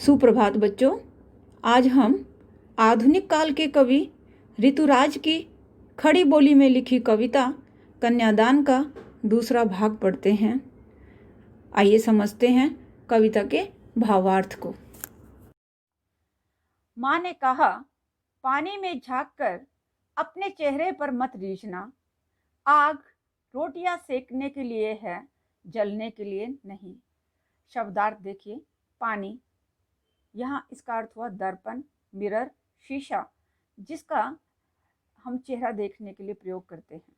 सुप्रभात बच्चों। आज हम आधुनिक काल के कवि ऋतुराज की खड़ी बोली में लिखी कविता कन्यादान का दूसरा भाग पढ़ते हैं। आइए समझते हैं कविता के भावार्थ को। माँ ने कहा, पानी में झांककर अपने चेहरे पर मत रीझना। आग रोटियां सेकने के लिए है, जलने के लिए नहीं। शब्दार्थ देखिए। पानी, यहाँ इसका अर्थ हुआ दर्पण, मिरर, शीशा, जिसका हम चेहरा देखने के लिए प्रयोग करते हैं।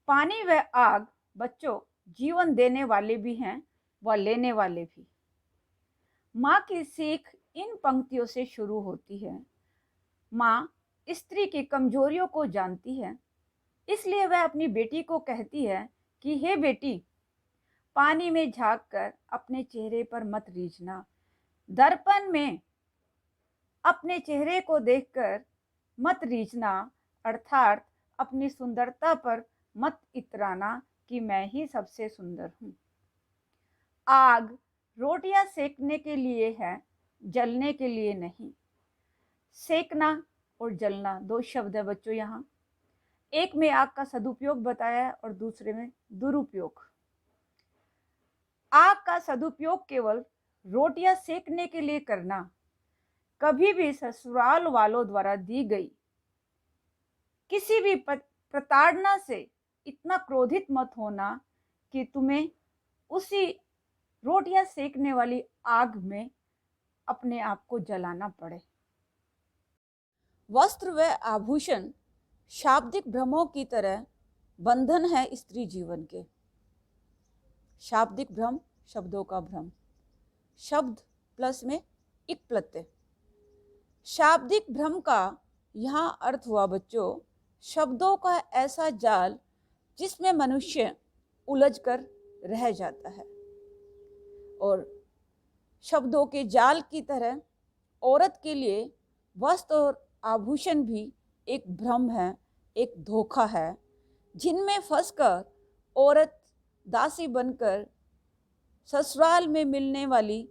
पानी व आग बच्चों जीवन देने वाले भी हैं व लेने वाले भी। माँ की सीख इन पंक्तियों से शुरू होती है। माँ स्त्री की कमजोरियों को जानती है, इसलिए वह अपनी बेटी को कहती है कि हे बेटी, पानी में झांककर अपने चेहरे पर मत रीझना। दर्पण में अपने चेहरे को देखकर मत रीझना, अर्थात अपनी सुंदरता पर मत इतराना कि मैं ही सबसे सुंदर हूँ। आग रोटियां सेकने के लिए है, जलने के लिए नहीं। सेकना और जलना दो शब्द है बच्चों। यहाँ एक में आग का सदुपयोग बताया है और दूसरे में दुरुपयोग। आग का सदुपयोग केवल रोटियां सेकने के लिए करना। कभी भी ससुराल वालों द्वारा दी गई किसी भी प्रताड़ना से इतना क्रोधित मत होना कि तुम्हें उसी रोटियां सेकने वाली आग में अपने आप को जलाना पड़े। वस्त्र व आभूषण शाब्दिक भ्रमों की तरह बंधन है स्त्री जीवन के। शाब्दिक भ्रम, शब्दों का भ्रम, शब्द प्लस में इक प्रत्यय। शाब्दिक भ्रम का यहाँ अर्थ हुआ बच्चों शब्दों का ऐसा जाल जिसमें मनुष्य उलझकर रह जाता है। और शब्दों के जाल की तरह औरत के लिए वस्त्र और आभूषण भी एक भ्रम है, एक धोखा है, जिनमें फंसकर औरत दासी बनकर ससुराल में मिलने वाली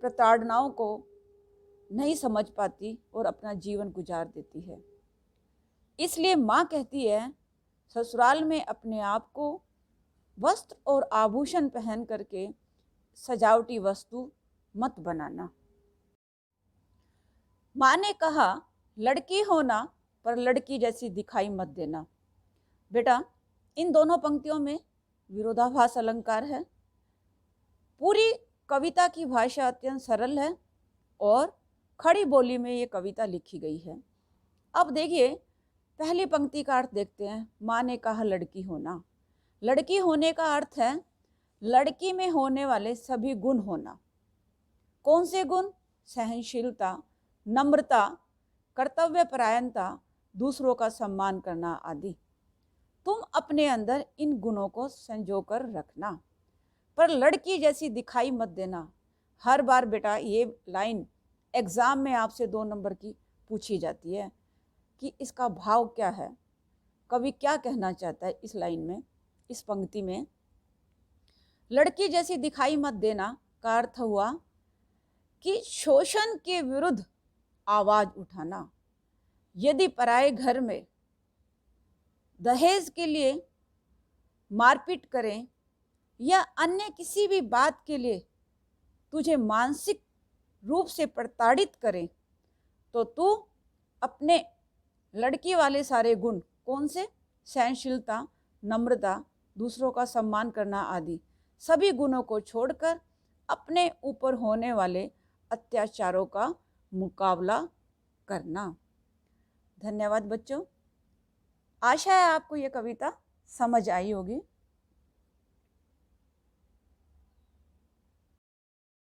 प्रताड़नाओं को नहीं समझ पाती और अपना जीवन गुजार देती है। इसलिए माँ कहती है, ससुराल में अपने आप को वस्त्र और आभूषण पहन करके सजावटी वस्तु मत बनाना। माँ ने कहा, लड़की होना पर लड़की जैसी दिखाई मत देना। बेटा, इन दोनों पंक्तियों में विरोधाभास अलंकार है। पूरी कविता की भाषा अत्यंत सरल है और खड़ी बोली में ये कविता लिखी गई है। अब देखिए, पहली पंक्ति का अर्थ देखते हैं। माँ ने कहा लड़की होना। लड़की होने का अर्थ है लड़की में होने वाले सभी गुण होना। कौन से गुण? सहनशीलता, नम्रता, कर्तव्यपरायणता, दूसरों का सम्मान करना आदि। तुम अपने अंदर इन गुणों को संजो कर रखना, पर लड़की जैसी दिखाई मत देना। हर बार बेटा ये लाइन एग्जाम में आपसे 2 नंबर की पूछी जाती है कि इसका भाव क्या है, कवि क्या कहना चाहता है इस लाइन में, इस पंक्ति में। लड़की जैसी दिखाई मत देना का अर्थ हुआ कि शोषण के विरुद्ध आवाज उठाना। यदि पराये घर में दहेज के लिए मारपीट करें या अन्य किसी भी बात के लिए तुझे मानसिक रूप से प्रताड़ित करें, तो तू अपने लड़की वाले सारे गुण, कौन से? सहनशीलता, नम्रता, दूसरों का सम्मान करना आदि, सभी गुणों को छोड़कर अपने ऊपर होने वाले अत्याचारों का मुकाबला करना। धन्यवाद बच्चों। आशा है आपको ये कविता समझ आई होगी।